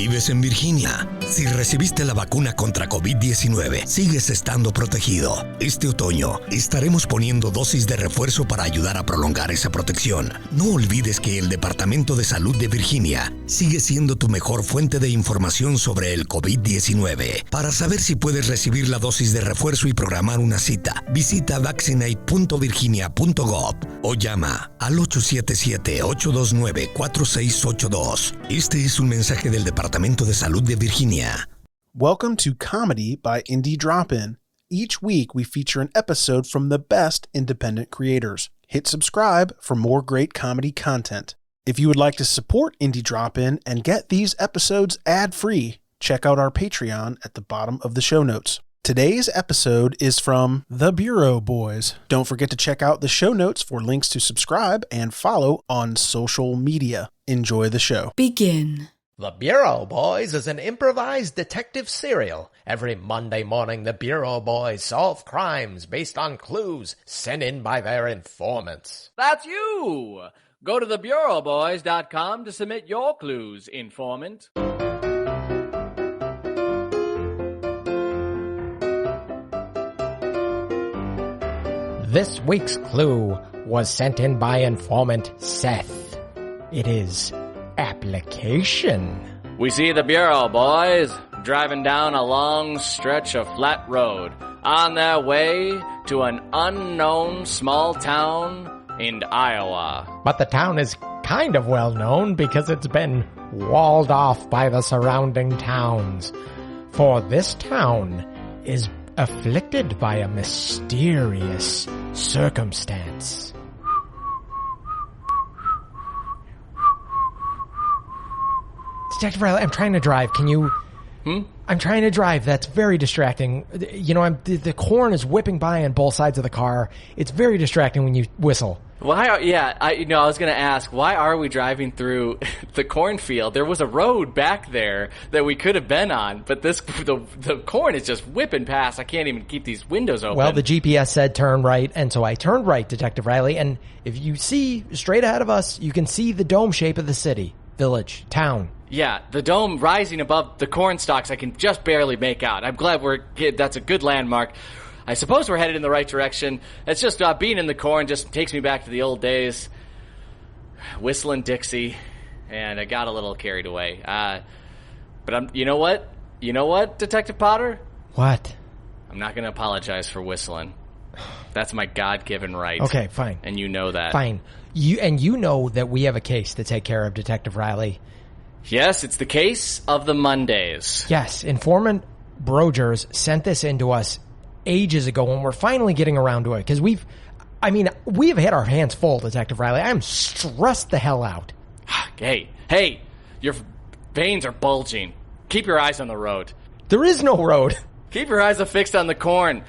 Vives en Virginia. Si recibiste la vacuna contra COVID-19, sigues estando protegido. Este otoño estaremos poniendo dosis de refuerzo para ayudar a prolongar esa protección. No olvides que el Departamento de Salud de Virginia sigue siendo tu mejor fuente de información sobre el COVID-19. Para saber si puedes recibir la dosis de refuerzo y programar una cita, visita vaccinate.virginia.gov o llama al 877-829-4682. Este es un mensaje del Departamento de Salud de Virginia. Welcome to Comedy by Indie Drop-In. Each week we feature an episode from the best independent creators. Hit subscribe for more great comedy content. If you would like to support Indie Drop-In and get these episodes ad-free, check out our Patreon at the bottom of the show notes. Today's episode is from The Bureau Boys. Don't forget to check out the show notes for links to subscribe and follow on social media. Enjoy the show. Begin. The Bureau Boys is an improvised detective serial. Every Monday morning, the Bureau Boys solve crimes based on clues sent in by their informants. That's you! Go to thebureauboys.com to submit your clues, informant. This week's clue was sent in by informant Seth. It is application. We see the Bureau Boys driving down a long stretch of flat road on their way to an unknown small town in Iowa. But the town is kind of well known because it's been walled off by the surrounding towns. For this town is afflicted by a mysterious circumstance. Detective Riley, I'm trying to drive. Can you... I'm trying to drive. That's very distracting. You know, the corn is whipping by on both sides of the car. It's very distracting when you whistle. I was going to ask, why are we driving through the cornfield? There was a road back there that we could have been on, but the corn is just whipping past. I can't even keep these windows open. Well, the GPS said turn right, and so I turned right, Detective Riley. And if you see straight ahead of us, you can see the dome shape of the city, village, town. Yeah, the dome rising above the corn stalks I can just barely make out. I'm glad that's a good landmark. I suppose we're headed in the right direction. It's just being in the corn just takes me back to the old days. Whistling Dixie, and I got a little carried away. But you know what? You know what, Detective Potter? What? I'm not going to apologize for whistling. That's my God-given right. Okay, fine. And you know that. Fine. You know that we have a case to take care of, Detective Riley. Yes, it's the case of the Mondays. Yes, Informant Captainbodgers sent this in to us ages ago, and we're finally getting around to it, because we've had our hands full, Detective Riley. I'm stressed the hell out. Hey, your veins are bulging. Keep your eyes on the road. There is no road. Keep your eyes affixed on the corn.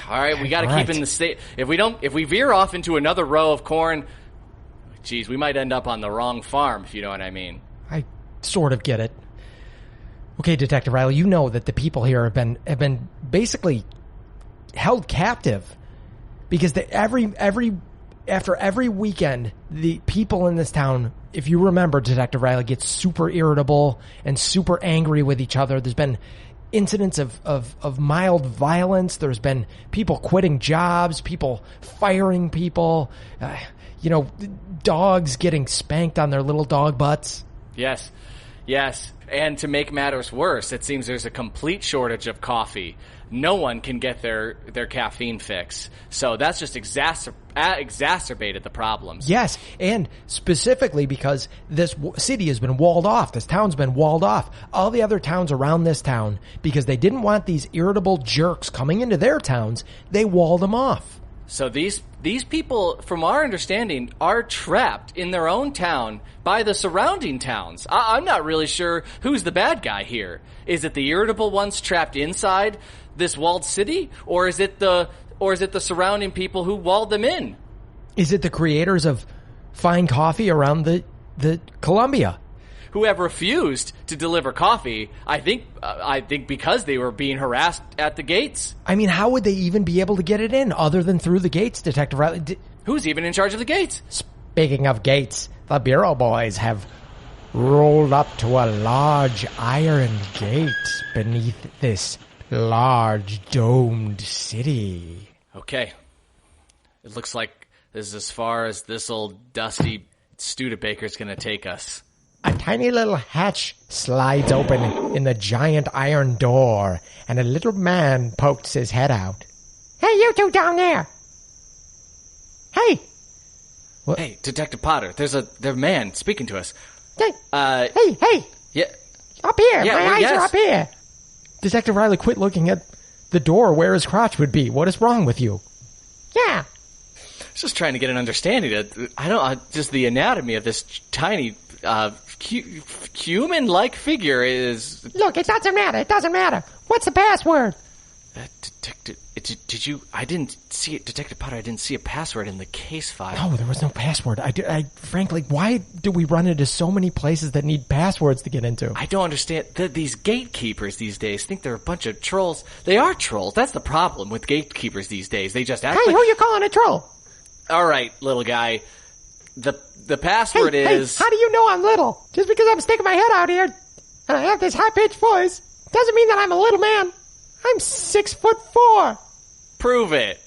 All right, we got to keep in the state. If we veer off into another row of corn, geez, we might end up on the wrong farm, if you know what I mean. I sort of get it. Okay, Detective Riley, you know that the people here have been basically held captive because after every weekend, the people in this town, if you remember, Detective Riley, get super irritable and super angry with each other. There's been incidents of mild violence. There's been people quitting jobs, people firing people, dogs getting spanked on their little dog butts. Yes. And to make matters worse, it seems there's a complete shortage of coffee. No one can get their caffeine fix. So that's just exacerbated the problems. Yes, and specifically because this city has been walled off. This town's been walled off. All the other towns around this town, because they didn't want these irritable jerks coming into their towns, they walled them off. So these people, from our understanding, are trapped in their own town by the surrounding towns. I'm not really sure who's the bad guy here. Is it the irritable ones trapped inside this walled city, or is it the surrounding people who walled them in? Is it the creators of fine coffee around the Columbia? Who have refused to deliver coffee, I think because they were being harassed at the gates. I mean, how would they even be able to get it in other than through the gates, Detective Riley? Who's even in charge of the gates? Speaking of gates, the Bureau Boys have rolled up to a large iron gate beneath this large domed city. Okay. It looks like this is as far as this old dusty Studebaker's gonna take us. A tiny little hatch slides open in the giant iron door, and a little man pokes his head out. Hey, you two down there! Hey! What? Hey, Detective Potter, there's a man speaking to us. Hey! Yeah. Up here! Yeah, My eyes are up here! Detective Riley, quit looking at the door where his crotch would be. What is wrong with you? Yeah. Just trying to get an understanding of, just the anatomy of this tiny, human-like figure is... Look, it doesn't matter. What's the password? Detective, did you... I didn't see it, Detective Potter, I didn't see a password in the case file. No, there was no password. I frankly, why do we run into so many places that need passwords to get into? I don't understand. These gatekeepers these days think they're a bunch of trolls. They are trolls. That's the problem with gatekeepers these days. They just act Hey, who you calling a troll? All right, little guy. The password is... Hey, how do you know I'm little? Just because I'm sticking my head out here and I have this high-pitched voice doesn't mean that I'm a little man. I'm 6'4". Prove it.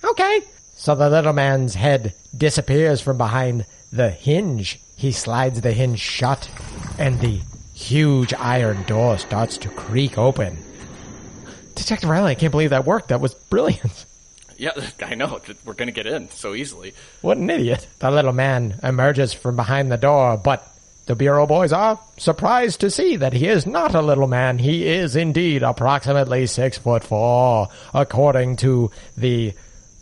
Okay. So the little man's head disappears from behind the hinge. He slides the hinge shut, and the huge iron door starts to creak open. Detective Riley, I can't believe that worked. That was brilliant. Yeah, I know. We're going to get in so easily. What an idiot. The little man emerges from behind the door, but the Bureau boys are surprised to see that he is not a little man. He is indeed approximately 6'4", according to the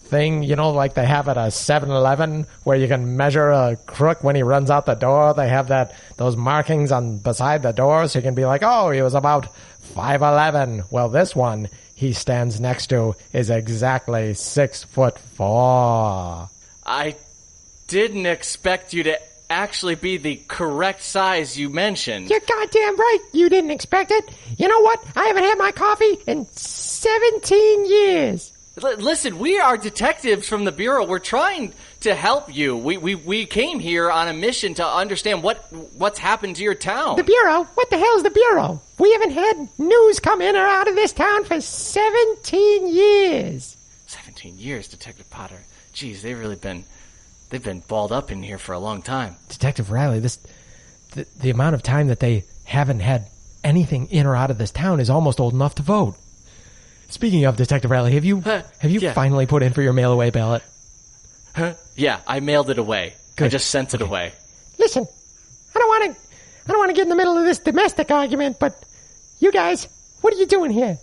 thing, like they have at a 7-Eleven where you can measure a crook when he runs out the door. They have those markings on beside the door, so you can be like, oh, he was about 5'11". Well, this one he stands next to is exactly 6'4". I didn't expect you to actually be the correct size you mentioned. You're goddamn right. You didn't expect it. You know what? I haven't had my coffee in 17 years. Listen, we are detectives from the Bureau. We're trying to help you. We came here on a mission to understand what's happened to your town. The Bureau? What the hell's the Bureau? We haven't had news come in or out of this town for 17 years. 17 years, Detective Potter. Jeez, they've been balled up in here for a long time. Detective Riley, the amount of time that they haven't had anything in or out of this town is almost old enough to vote. Speaking of, Detective Riley, have you finally put in for your mail-away ballot? Yeah, I mailed it away. Good. I just sent it away. Listen, I don't want to get in the middle of this domestic argument, but you guys, what are you doing here?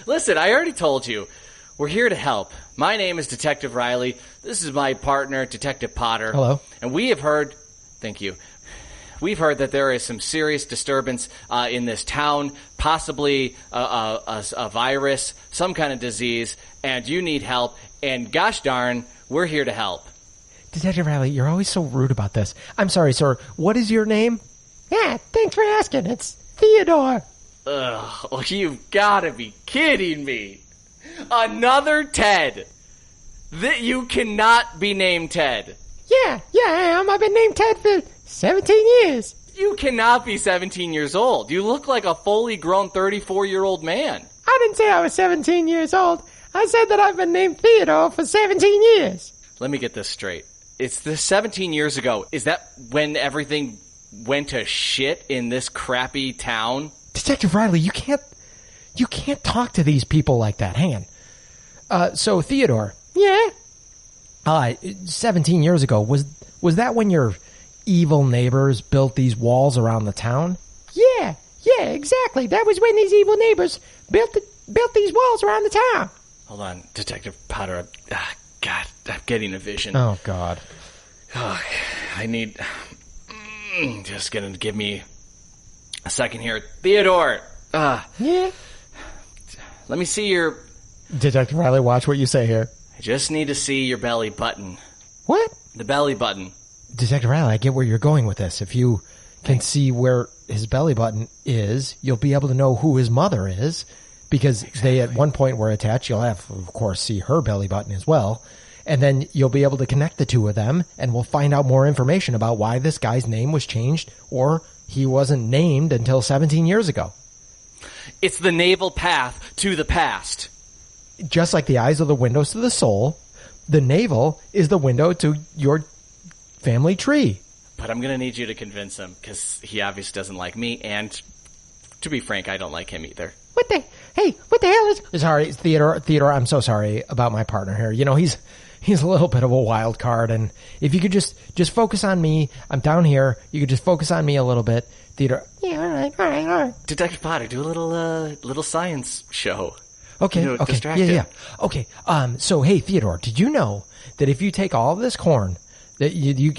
Listen, I already told you. We're here to help. My name is Detective Riley. This is my partner, Detective Potter. Hello. And we have heard... Thank you. We've heard that there is some serious disturbance in this town, possibly a virus, some kind of disease, and you need help. And gosh darn, we're here to help. Detective Riley, you're always so rude about this. I'm sorry, sir. What is your name? Yeah, thanks for asking. It's Theodore. Ugh, you've got to be kidding me. Another Ted. You cannot be named Ted. Yeah, I am. I've been named Ted for 17 years. You cannot be 17 years old. You look like a fully grown 34-year-old man. I didn't say I was 17 years old. I said that I've been named Theodore for 17 years. Let me get this straight. It's the 17 years ago. Is that when everything went to shit in this crappy town? Detective Riley, you can't talk to these people like that. Hang on. So Theodore. Yeah? 17 years ago, was that when your evil neighbors built these walls around the town? Yeah, exactly. That was when these evil neighbors built these walls around the town. Hold on, Detective Potter. God, I'm getting a vision. Oh, God. Oh, I need... Just gonna give me a second here. Theodore! Yeah? Let me see your... Detective Riley, watch what you say here. I just need to see your belly button. What? The belly button. Detective Riley, I get where you're going with this. If you can see where his belly button is, you'll be able to know who his mother is, because they at one point were attached. You'll have, of course, see her belly button as well. And then you'll be able to connect the two of them, and we'll find out more information about why this guy's name was changed or he wasn't named until 17 years ago. It's the naval path to the past. Just like the eyes are the windows to the soul, the navel is the window to your family tree. But I'm going to need you to convince him, because he obviously doesn't like me, and to be frank, I don't like him either. What the hell is... Sorry, Theodore, I'm so sorry about my partner here. You know, he's a little bit of a wild card, and if you could just focus on me, I'm down here, you could just focus on me a little bit. Theodore... Yeah, all right. Detective Potter, do a little science show. Okay, okay, distract yeah. Okay, so hey, Theodore, did you know that if you take all of this corn, that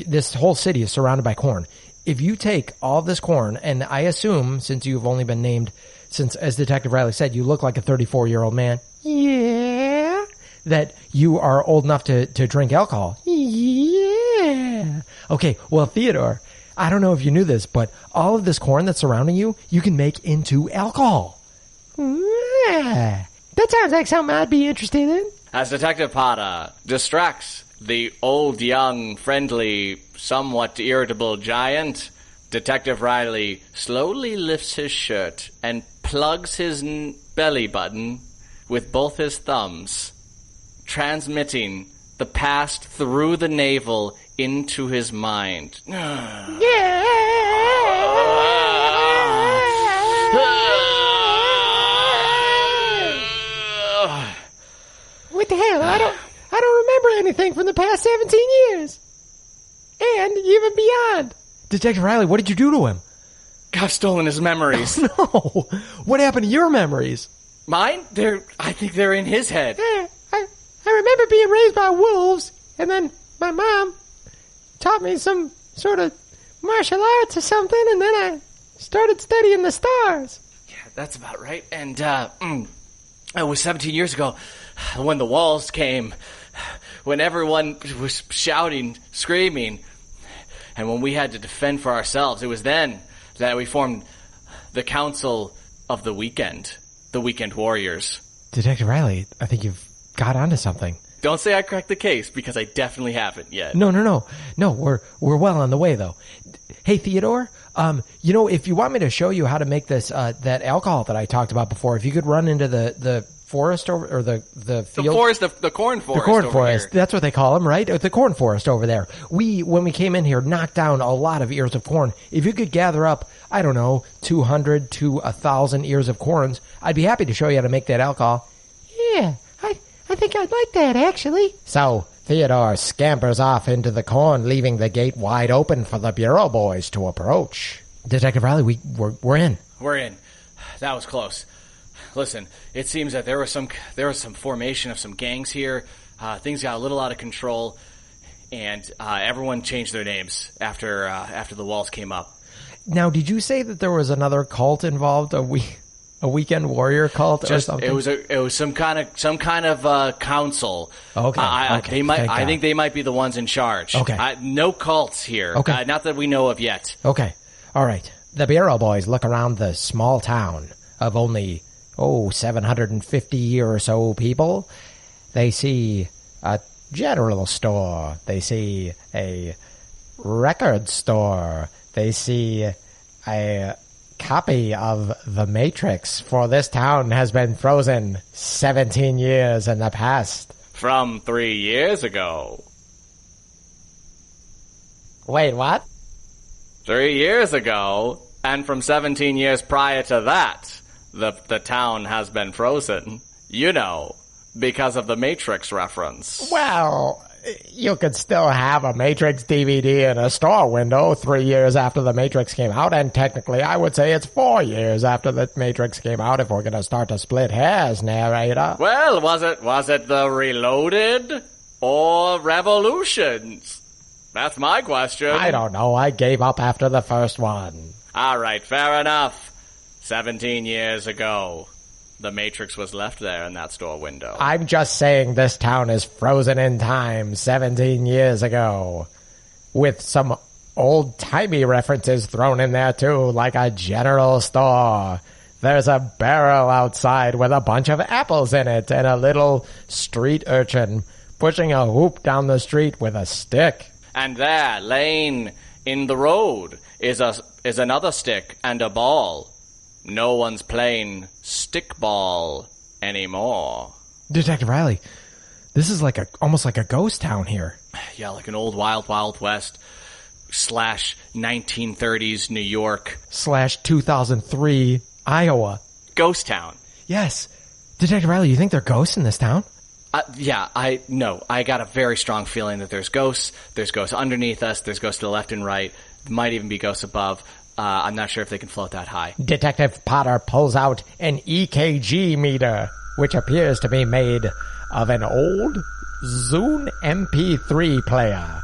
this whole city is surrounded by corn, if you take all of this corn, and I assume, since you've only been named, since, as Detective Riley said, you look like a 34-year-old man, yeah, that you are old enough to drink alcohol, yeah. Okay, well, Theodore, I don't know if you knew this, but all of this corn that's surrounding you, you can make into alcohol. Yeah. That sounds like something I'd be interested in. As Detective Potter distracts the old, young, friendly, somewhat irritable giant, Detective Riley slowly lifts his shirt and plugs his belly button with both his thumbs, transmitting the past through the navel into his mind. Yeah! What the hell? I don't remember anything from the past 17 years. And even beyond. Detective Riley, what did you do to him? I've stolen his memories. Oh, no. What happened to your memories? Mine? I think they're in his head. Yeah, I remember being raised by wolves, and then my mom taught me some sort of martial arts or something, and then I started studying the stars. Yeah, that's about right. And, it was 17 years ago when the walls came, when everyone was shouting, screaming, and when we had to defend for ourselves. It was then that we formed the Council of the Weekend Warriors. Detective Riley, I think you've got onto something. Don't say I cracked the case, because I definitely haven't yet. No, we're well on the way, though. Hey, Theodore, if you want me to show you how to make this, that alcohol that I talked about before, if you could run into the forest or the field. The corn forest. The corn forest. That's what they call them, right? The corn forest over there. When we came in here, knocked down a lot of ears of corn. If you could gather up, 200 to 1,000 ears of corns, I'd be happy to show you how to make that alcohol. Yeah, I think I'd like that, actually. So, Theodore scampers off into the corn, leaving the gate wide open for the Bureau boys to approach. Detective Riley, we're in. We're in. That was close. Listen, it seems that there was some formation of some gangs here. Things got a little out of control, and everyone changed their names after the walls came up. Now, did you say that there was another cult involved? A weekend warrior cult or something? It was some kind of council. Okay. I think they might be the ones in charge. Okay. No cults here. Okay. Not that we know of yet. Okay. All right. The Bureau boys look around the small town of only 750 or so people. They see a general store. They see a record store. They see a copy of The Matrix, for this town has been frozen 17 years in the past. From 3 years ago. Wait, what? 3 years ago, and from 17 years prior to that, the town has been frozen. Because of the Matrix reference. Well, you could still have a Matrix DVD in a store window 3 years after The Matrix came out, and technically I would say it's 4 years after The Matrix came out if we're going to start to split hairs, narrator. Well, was it the Reloaded or Revolutions? That's my question. I don't know. I gave up after the first one. All right, fair enough. 17 years ago, The Matrix was left there in that store window. I'm just saying this town is frozen in time 17 years ago. With some old-timey references thrown in there, too, like a general store. There's a barrel outside with a bunch of apples in it and a little street urchin pushing a hoop down the street with a stick. And there, laying in the road, is is another stick and a ball. No one's playing stickball anymore. Detective Riley, this is almost like a ghost town here. Yeah, like an old Wild Wild West / 1930s New York / 2003 Iowa. Ghost town. Yes. Detective Riley, you think there are ghosts in this town? I got a very strong feeling that there's ghosts. There's ghosts underneath us. There's ghosts to the left and right. Might even be ghosts above. I'm not sure if they can float that high. Detective Potter pulls out an EKG meter, which appears to be made of an old Zune MP3 player.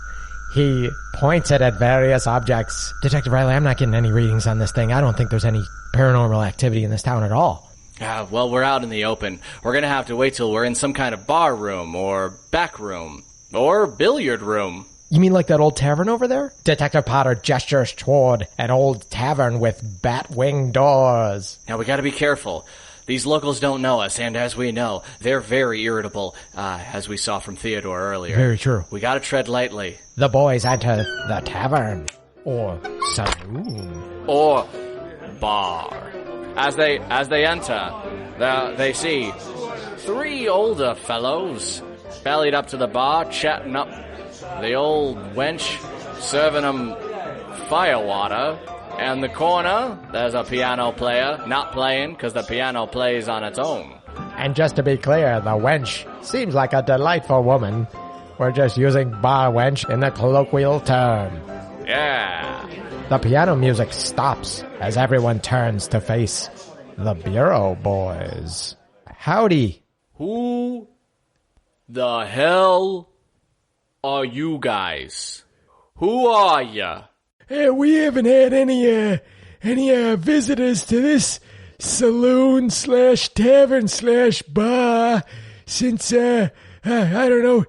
He points it at various objects. Detective Riley, I'm not getting any readings on this thing. I don't think there's any paranormal activity in this town at all. Well, we're out in the open. We're going to have to wait till we're in some kind of bar room or back room or billiard room. You mean like that old tavern over there? Detective Potter gestures toward an old tavern with bat-wing doors. Now, we got to be careful. These locals don't know us, and as we know, they're very irritable, as we saw from Theodore earlier. Very true. We got to tread lightly. The boys enter the tavern, or saloon, or bar. As they enter, they see 3 older fellows bellied up to the bar, chatting up the old wench, serving them firewater. And the corner, there's a piano player, not playing because the piano plays on its own. And just to be clear, the wench seems like a delightful woman. We're just using bar wench in the colloquial term. Yeah. The piano music stops as everyone turns to face the Bureau Boys. Howdy. Who the hell are you guys? Who are ya? We haven't had any visitors to this saloon / tavern / bar since, I don't know.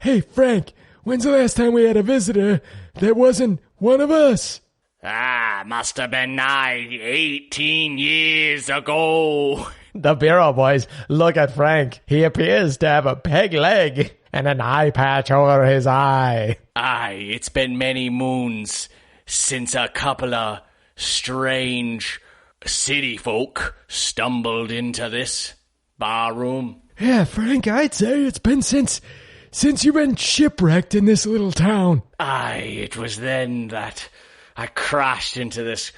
Hey, Frank, when's the last time we had a visitor that wasn't one of us? Must have been nigh 18 years ago. The Bureau Boys look at Frank. He appears to have a peg leg and an eye patch over his eye. Aye, it's been many moons since a couple of strange city folk stumbled into this bar room. Yeah, Frank, I'd say it's been since you've been shipwrecked in this little town. Aye, it was then that I crashed into this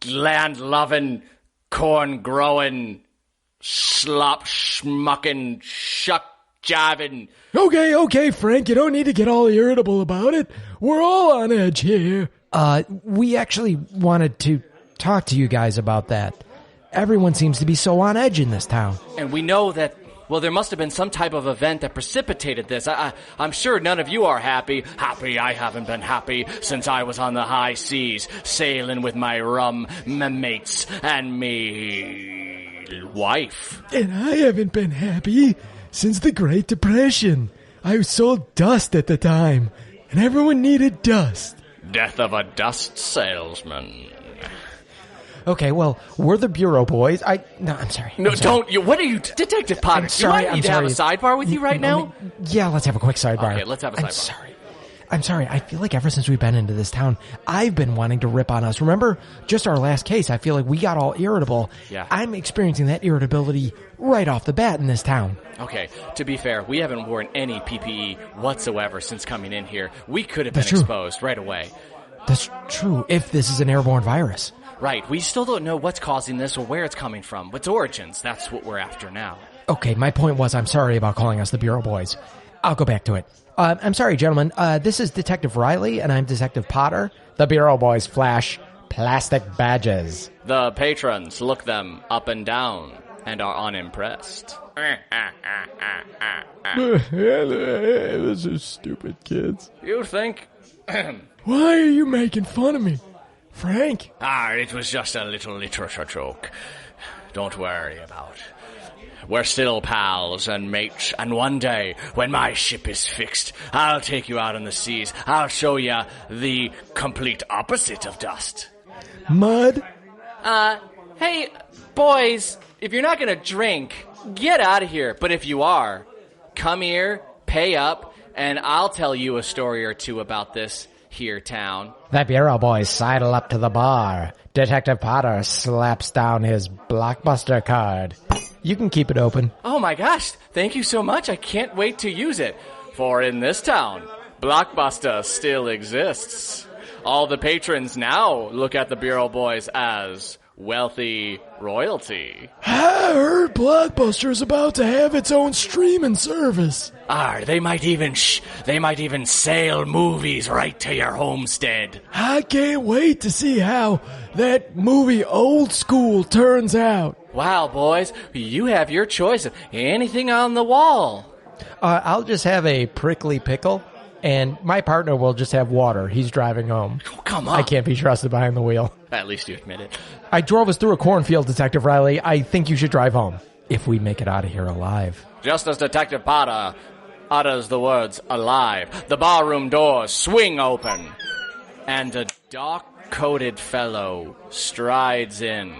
land-loving, corn-growing, slop-schmucking, shuck-jiving... Okay, Frank, you don't need to get all irritable about it. We're all on edge here. We actually wanted to talk to you guys about that. Everyone seems to be so on edge in this town. And we know that, well, there must have been some type of event that precipitated this. I'm sure none of you are happy. I haven't been happy since I was on the high seas, sailing with my mates and me wife. And I haven't been happy since the Great Depression. I sold dust at the time, and everyone needed dust. Death of a dust salesman. Okay, well, we're the Bureau Boys. I'm sorry. No, I'm sorry. don't. What are you, Detective Potter? You might need to have a sidebar with you right now. Yeah, let's have a quick sidebar. Okay, let's have a sidebar. I'm sorry. I feel like ever since we've been into this town, I've been wanting to rip on us. Remember, just our last case, I feel like we got all irritable. Yeah. I'm experiencing that irritability right off the bat in this town. Okay, to be fair, we haven't worn any PPE whatsoever since coming in here. We could have been That's true. exposed right away. That's true, if this is an airborne virus. Right, we still don't know what's causing this or where it's coming from. Its origins, that's what we're after now. Okay, my point was I'm sorry about calling us the Bureau Boys. I'll go back to it. I'm sorry, gentlemen. This is Detective Riley, and I'm Detective Potter. The Bureau Boys flash plastic badges. The patrons look them up and down and are unimpressed. Those are stupid kids. You think? Why are you making fun of me, Frank? It was just a little literature joke. Don't worry about it. We're still pals and mates, and one day, when my ship is fixed, I'll take you out on the seas. I'll show you the complete opposite of dust. Mud? Hey, boys, if you're not gonna drink, get out of here. But if you are, come here, pay up, and I'll tell you a story or two about this here town. The bureau boys sidle up to the bar. Detective Potter slaps down his blockbuster card. You can keep it open. Oh my gosh, thank you so much. I can't wait to use it. For in this town, Blockbuster still exists. All the patrons now look at the bureau boys as wealthy royalty. I heard Blockbuster is about to have its own streaming service. They might even sail movies right to your homestead. I can't wait to see how that movie Old School turns out. Wow, boys, you have your choice of anything on the wall. I'll just have a prickly pickle, and my partner will just have water. He's driving home. Oh, come on. I can't be trusted behind the wheel. At least you admit it. I drove us through a cornfield, Detective Riley. I think you should drive home, if we make it out of here alive. Just as Detective Potter utters the words alive, the barroom doors swing open, and a dark-coated fellow strides in.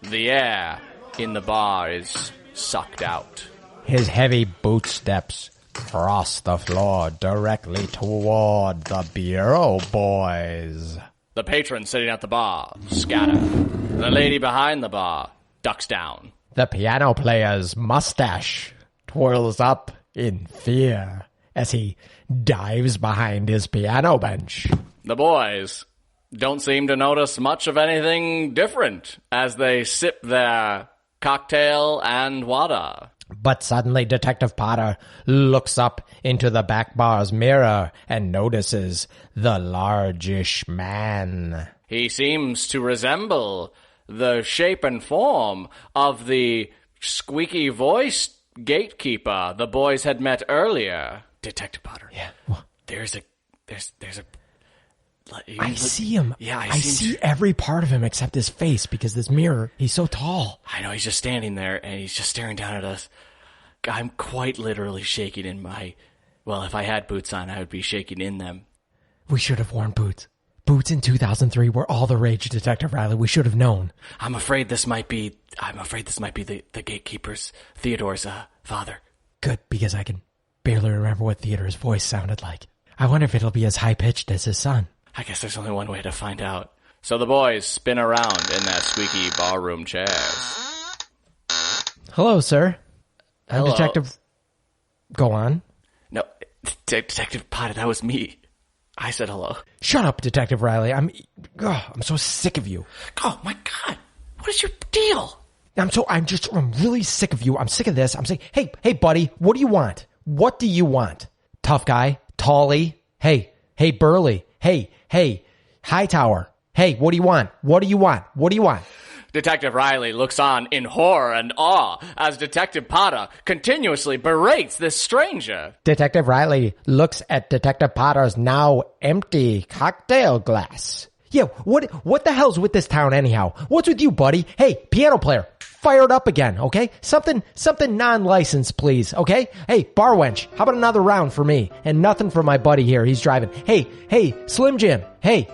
The air in the bar is sucked out. His heavy boot steps cross the floor directly toward the bureau boys. The patrons sitting at the bar scatter. The lady behind the bar ducks down. The piano player's mustache twirls up in fear as he dives behind his piano bench. The boys don't seem to notice much of anything different as they sip their cocktail and water. But suddenly Detective Potter looks up into the back bar's mirror and notices the largish man. He seems to resemble the shape and form of the squeaky-voiced gatekeeper the boys had met earlier. Detective Potter. Yeah. There's a... I see him. Yeah, I see every part of him except his face because this mirror, he's so tall. I know, he's just standing there and he's just staring down at us. I'm quite literally shaking in my... Well, if I had boots on, I would be shaking in them. We should have worn boots. Boots in 2003 were all the rage, Detective Riley. We should have known. I'm afraid this might be the gatekeeper's, Theodore's, father. Good, because I can barely remember what Theodore's voice sounded like. I wonder if it'll be as high-pitched as his son. I guess there's only one way to find out. So the boys spin around in that squeaky ballroom chairs. Hello, sir. I'm Hello. Detective... Go on. No, Detective Potter, that was me. I said hello. Shut up, Detective Riley. I'm so sick of you. Oh my God. What is your deal? I'm really sick of you. I'm sick of this. I'm saying, hey, buddy, what do you want? What do you want? Tough guy, Tolly, hey, Burley, hey, Hightower, hey, what do you want? What do you want? What do you want? Detective Riley looks on in horror and awe as Detective Potter continuously berates this stranger. Detective Riley looks at Detective Potter's now empty cocktail glass. Yeah, what the hell's with this town anyhow? What's with you, buddy? Hey, piano player, fire it up again, okay? Something non-licensed, please, okay? Hey, bar wench, how about another round for me? And nothing for my buddy here, he's driving. Hey, Slim Jim, hey,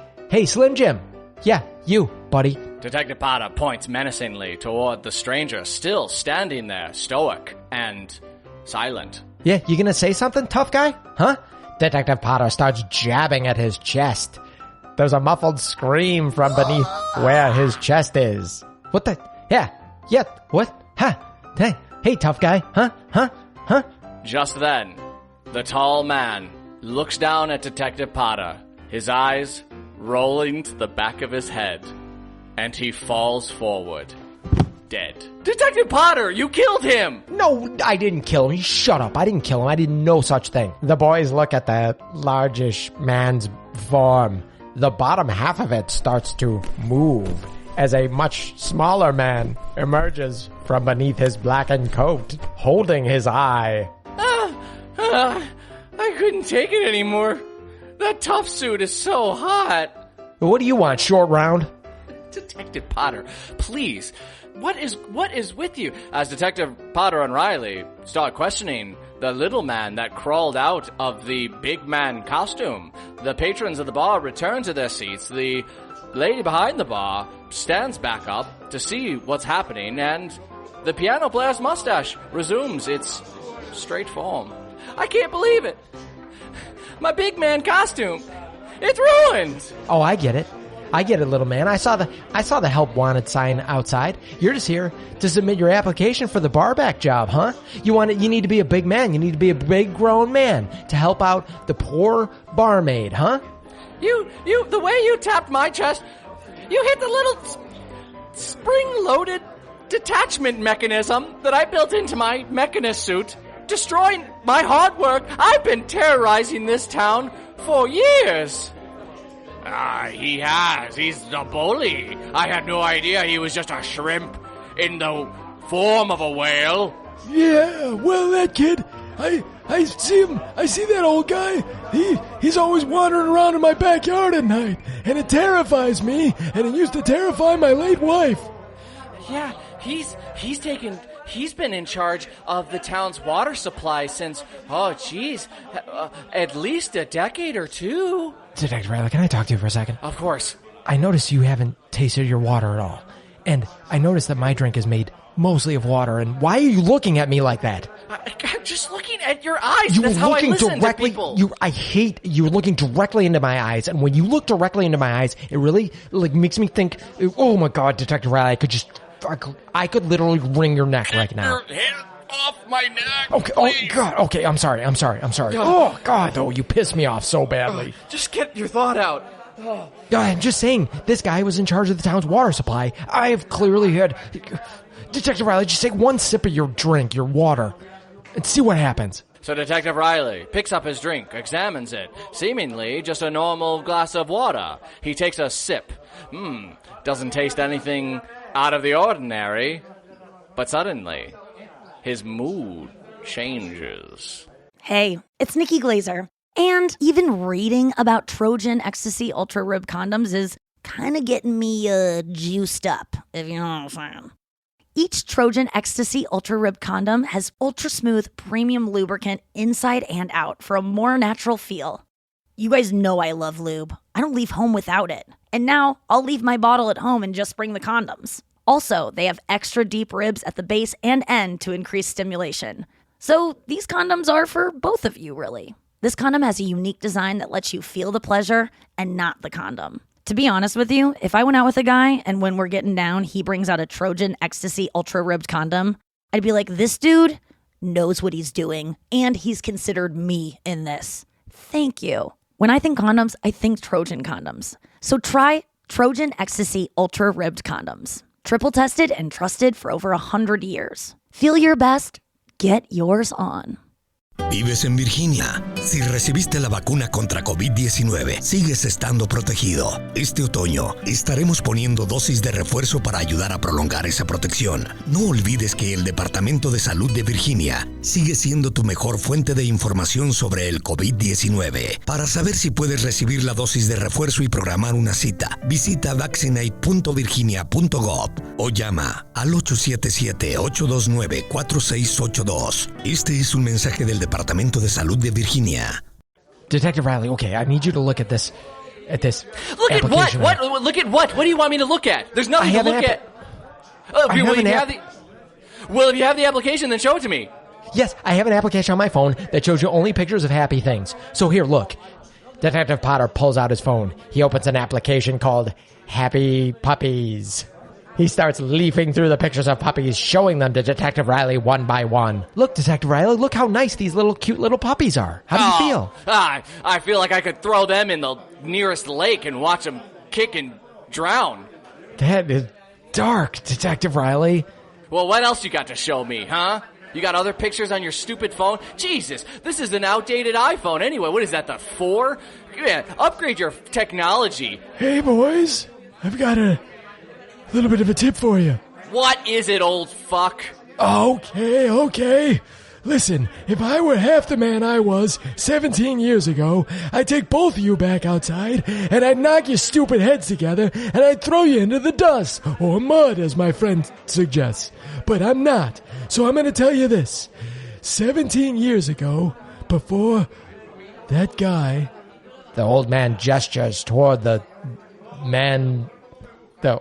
Slim Jim. Yeah, you, buddy. Detective Potter points menacingly toward the stranger still standing there, stoic and silent. Yeah, you gonna say something, tough guy? Huh? Detective Potter starts jabbing at his chest. There's a muffled scream from beneath where his chest is. What the? Yeah, what? Huh? Hey, tough guy, huh? Just then, the tall man looks down at Detective Potter, his eyes rolling to the back of his head, and he falls forward, dead. Detective Potter, you killed him! No, I didn't kill him. Shut up. I didn't kill him. I didn't know such thing. The boys look at the largish man's form. The bottom half of it starts to move as a much smaller man emerges from beneath his blackened coat, holding his eye. I couldn't take it anymore. That tough suit is so hot. What do you want, short round? Detective Potter, please, what is with you? As Detective Potter and Riley start questioning the little man that crawled out of the big man costume, the patrons of the bar return to their seats. The lady behind the bar stands back up to see what's happening, and the piano player's mustache resumes its straight form. I can't believe it. My big man costume. It's ruined. Oh, I get it. I get it, little man. I saw the help wanted sign outside. You're just here to submit your application for the barback job, huh? You need to be a big man. You need to be a big grown man to help out the poor barmaid, huh? The way you tapped my chest, you hit the little spring-loaded detachment mechanism that I built into my mechanist suit, destroying my hard work. I've been terrorizing this town for years. He has. He's the bully. I had no idea he was just a shrimp in the form of a whale. Yeah, well, that kid, I see him. I see that old guy. He's always wandering around in my backyard at night, and it terrifies me, and it used to terrify my late wife. Yeah, he's been in charge of the town's water supply since, at least a decade or two. Detective Riley, can I talk to you for a second? Of course. I noticed you haven't tasted your water at all. And I noticed that my drink is made mostly of water. And why are you looking at me like that? I'm just looking at your eyes. That's how I listen to people. I hate you looking directly into my eyes. And when you look directly into my eyes, it really makes me think, oh my God, Detective Riley, I could literally wring your neck right now. Get your hand off my neck. Okay. Please. Oh God. Okay. I'm sorry. Oh God. Oh, you pissed me off so badly. Just get your thought out. I'm just saying, this guy was in charge of the town's water supply. I have clearly had... Detective Riley, just take one sip of your drink, your water, and see what happens. So Detective Riley picks up his drink, examines it. Seemingly just a normal glass of water. He takes a sip. Doesn't taste anything out of the ordinary. But suddenly, his mood changes. Hey, it's Nikki Glazer. And even reading about Trojan Ecstasy Ultra Rib condoms is kind of getting me juiced up, if you know what I'm saying. Each Trojan Ecstasy Ultra Rib condom has ultra smooth premium lubricant inside and out for a more natural feel. You guys know I love lube. I don't leave home without it. And now I'll leave my bottle at home and just bring the condoms. Also, they have extra deep ribs at the base and end to increase stimulation. So these condoms are for both of you, really. This condom has a unique design that lets you feel the pleasure and not the condom. To be honest with you, if I went out with a guy and when we're getting down, he brings out a Trojan Ecstasy Ultra Ribbed condom, I'd be like, this dude knows what he's doing and he's considered me in this. Thank you. When I think condoms, I think Trojan condoms. So try Trojan Ecstasy Ultra Ribbed condoms. Triple tested and trusted for over 100 years. Feel your best. Get yours on. Vives en Virginia. Si recibiste la vacuna contra COVID-19, sigues estando protegido. Este otoño estaremos poniendo dosis de refuerzo para ayudar a prolongar esa protección. No olvides que el Departamento de Salud de Virginia sigue siendo tu mejor fuente de información sobre el COVID-19. Para saber si puedes recibir la dosis de refuerzo y programar una cita, visita vaccinate.virginia.gov o llama al 877-829-4682. Este es un mensaje del Departamento de Salud de Virginia. Detective Riley, okay, I need you to look at this. Look at what? application. Look at what? What do you want me to look at? There's nothing to look at. If you have the application, then show it to me. Yes, I have an application on my phone that shows you only pictures of happy things. So here, look. Detective Potter pulls out his phone. He opens an application called Happy Puppies. He starts leafing through the pictures of puppies, showing them to Detective Riley one by one. Look, Detective Riley, look how nice these cute little puppies are. How do you feel? I feel like I could throw them in the nearest lake and watch them kick and drown. That is dark, Detective Riley. Well, what else you got to show me, huh? You got other pictures on your stupid phone? Jesus, this is an outdated iPhone anyway. What is that, the 4? Yeah, upgrade your technology. Hey, boys, I've got a little bit of a tip for you. What is it, old fuck? Okay. Listen, if I were half the man I was 17 years ago, I'd take both of you back outside, and I'd knock your stupid heads together, and I'd throw you into the dust, or mud, as my friend suggests. But I'm not, so I'm going to tell you this. 17 years ago, before that guy... The old man gestures toward the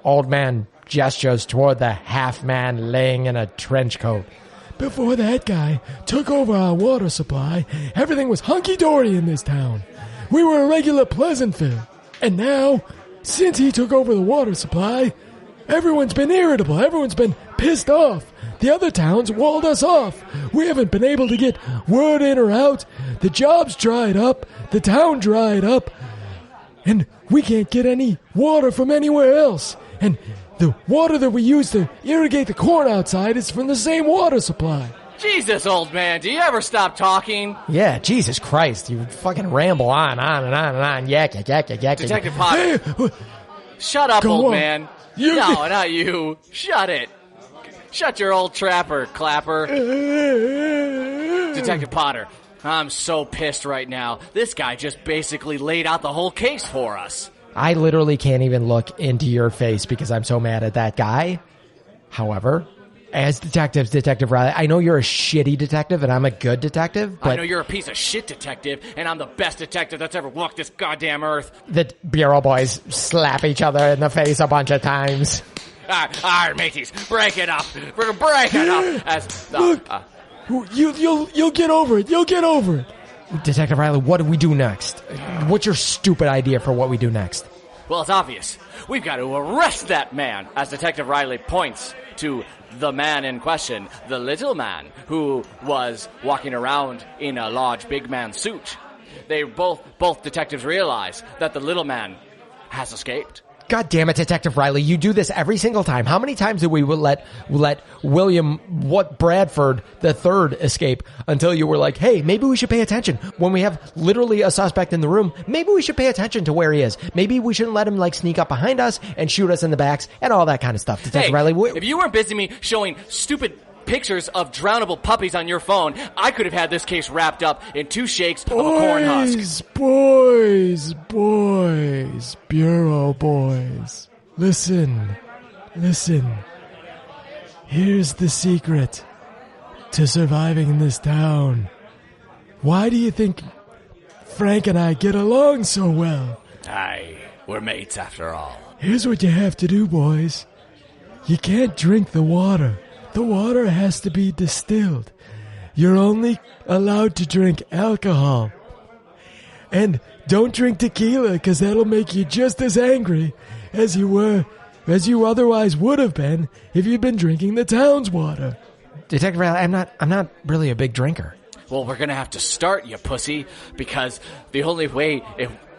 old man gestures toward the half-man laying in a trench coat. Before that guy took over our water supply, everything was hunky-dory in this town. we were a regular Pleasantville. And now, since he took over the water supply, everyone's been irritable. Everyone's been pissed off. The other towns walled us off. We haven't been able to get word in or out. The jobs dried up. The town dried up. And we can't get any water from anywhere else. And the water that we use to irrigate the corn outside is from the same water supply. Jesus, old man, do you ever stop talking? Yeah, Jesus Christ. You fucking ramble on and on. Yak. Detective Potter. Hey, Shut up, Go old on. man. You- No, not you. Shut it. Shut your old trapper, clapper. Detective Potter, I'm so pissed right now. This guy just basically laid out the whole case for us. I literally can't even look into your face because I'm so mad at that guy. However, as Detective Riley, I know you're a shitty detective and I'm a good detective, but I know you're a piece of shit detective, and I'm the best detective that's ever walked this goddamn earth. the Bureau boys slap each other in the face a bunch of times. All right, mateys, break it up. We're gonna break it up. Look. You'll get over it. You'll get over it. Detective Riley, what do we do next? What's your stupid idea for what we do next? Well, it's obvious. We've got to arrest that man, as Detective Riley points to the man in question, the little man, who was walking around in a large big man suit. They both detectives realize that the little man has escaped. God damn it, Detective Riley, you do this every single time. How many times did we let William Bradford the third escape until you were like, hey, maybe we should pay attention. When we have literally a suspect in the room, maybe we should pay attention to where he is. Maybe we shouldn't let him sneak up behind us and shoot us in the backs and all that kind of stuff. Detective Riley, if you weren't busy me showing stupid pictures of drownable puppies on your phone, I could have had this case wrapped up in 2 shakes of a corn husk. Boys, Bureau boys. Listen. Here's the secret to surviving in this town. Why do you think Frank and I get along so well? Aye, we're mates after all. Here's what you have to do, boys. You can't drink the water. The water has to be distilled. You're only allowed to drink alcohol. And don't drink tequila, because that'll make you just as angry as you otherwise would have been if you'd been drinking the town's water. Detective Riley, I'm not really a big drinker. Well, we're gonna have to start, you pussy, because the only way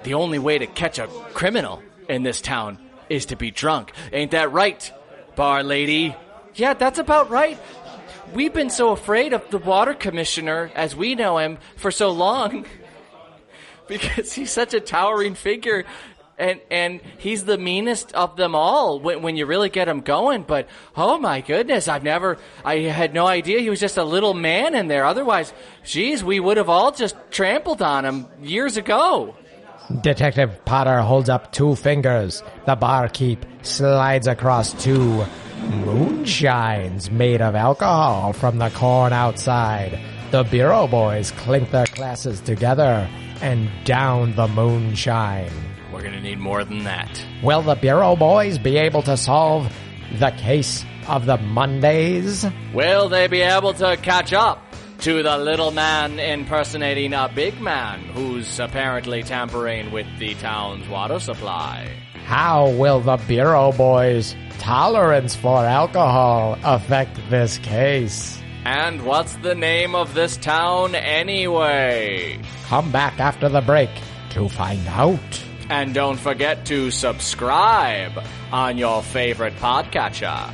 to catch a criminal in this town is to be drunk. Ain't that right, bar lady? Yeah, that's about right. We've been so afraid of the water commissioner, as we know him, for so long. Because he's such a towering figure, and he's the meanest of them all when you really get him going. But, oh my goodness, I had no idea he was just a little man in there. Otherwise, geez, we would have all just trampled on him years ago. Detective Potter holds up 2 fingers. The barkeep slides across 2 moonshines made of alcohol from the corn outside. The Bureau boys clink their glasses together and down the moonshine. We're gonna need more than that. Will the Bureau boys be able to solve the case of the Mondays? Will they be able to catch up to the little man impersonating a big man who's apparently tampering with the town's water supply? How will the Bureau boys' tolerance for alcohol affect this case? And what's the name of this town anyway? Come back after the break to find out. And don't forget to subscribe on your favorite podcatcher.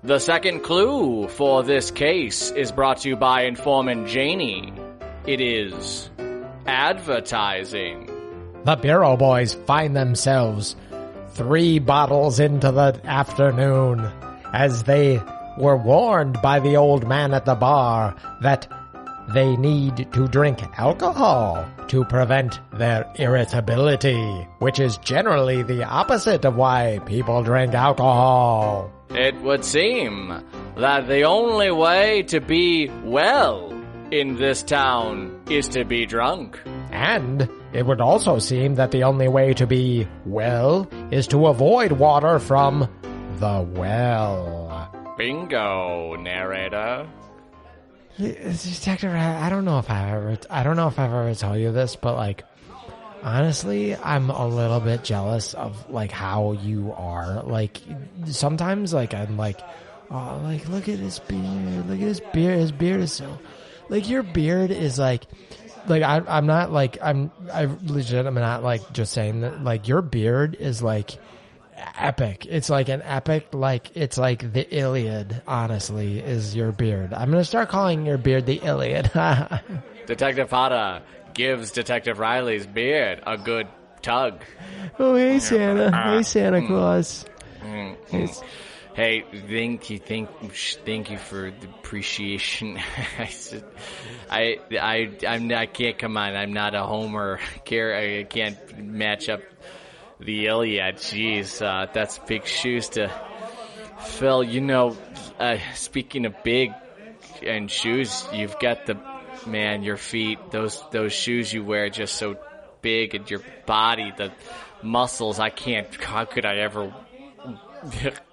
The second clue for this case is brought to you by Informant Janey. It is advertising. The Bureau boys find themselves 3 bottles into the afternoon as they were warned by the old man at the bar that they need to drink alcohol to prevent their irritability, which is generally the opposite of why people drink alcohol. It would seem that the only way to be well in this town is to be drunk. And it would also seem that the only way to be well is to avoid water from the well. Bingo, narrator. Detective Riley, I don't know if I've ever told you this, but like, honestly, I'm a little bit jealous of like how you are. Like, sometimes, like, I'm like, oh, like, look at his beard. Look at his beard. His beard is so, like, your beard is like I'm not like I'm not like just saying that. Like, your beard is like epic. It's like an epic, like, it's like the Iliad, honestly, is your beard. I'm gonna start calling your beard the Iliad. Detective Potter gives Detective Riley's beard a good tug. Oh, hey, Santa. Hey, Santa Claus. Hey, thank you for the appreciation. I can't, come on, I'm not a Homer. I can't match up the Iliad. Jeez, that's big shoes to fill. You know, speaking of big and shoes, you've got your feet, those shoes you wear just so big, and your body, the muscles, how could I ever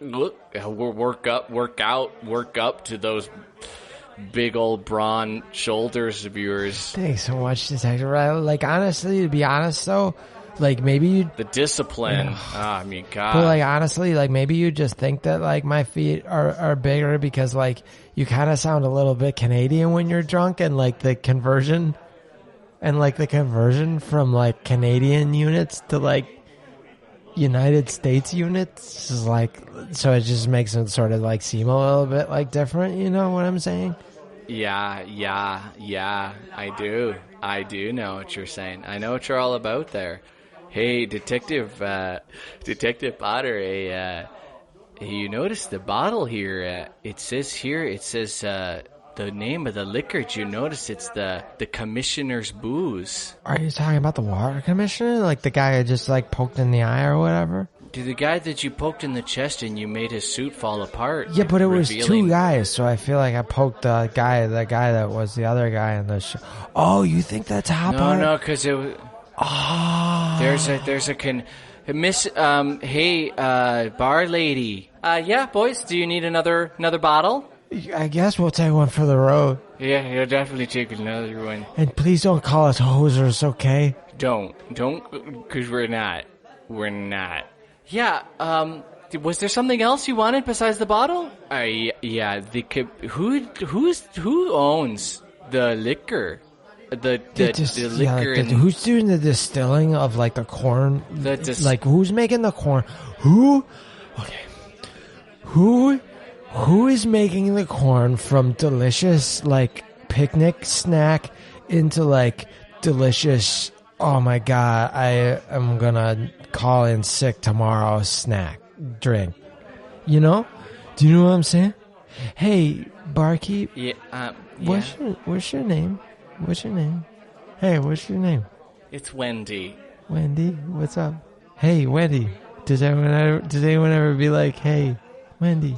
work up to those big old brawn shoulders of yours. Thanks so much, Detective Riley. Like, honestly, to be honest though, like, maybe you the discipline. I mean, God. But like, honestly, like, maybe you just think that like my feet are bigger because like you kind of sound a little bit Canadian when you're drunk, and like the conversion from like Canadian units to like United States units is like, so it just makes it sort of like seem a little bit like different. You know what I'm saying? Yeah. I do know what you're saying. I know what you're all about there. Hey, Detective Potter, you notice the bottle here? It says the name of the liquor. Did you notice it's the Commissioner's Booze? Are you talking about the water commissioner? Like the guy I just like poked in the eye or whatever? The guy that you poked in the chest and you made his suit fall apart. Yeah, but it was two guys, so I feel like I poked the guy that was the other guy in the show. Oh, you think that's hot? No, because it was... Oh. Miss, hey, bar lady. Yeah, boys, do you need another bottle? I guess we'll take one for the road. Yeah, you'll definitely take another one. And please don't call us hosers, okay? Don't, because we're not. Yeah, was there something else you wanted besides the bottle? Yeah, who owns the liquor? The liquor. Yeah, like who's doing the distilling of like the corn? Like who's making the corn? Who is making the corn from delicious like picnic snack into like delicious, oh my god, I am gonna call in sick tomorrow snack drink? You know? Do you know what I'm saying? Hey, barkeep. Yeah. What's your name? What's your name? Hey, what's your name? It's Wendy. Wendy, what's up? Hey, Wendy. Does anyone ever be like, hey, Wendy,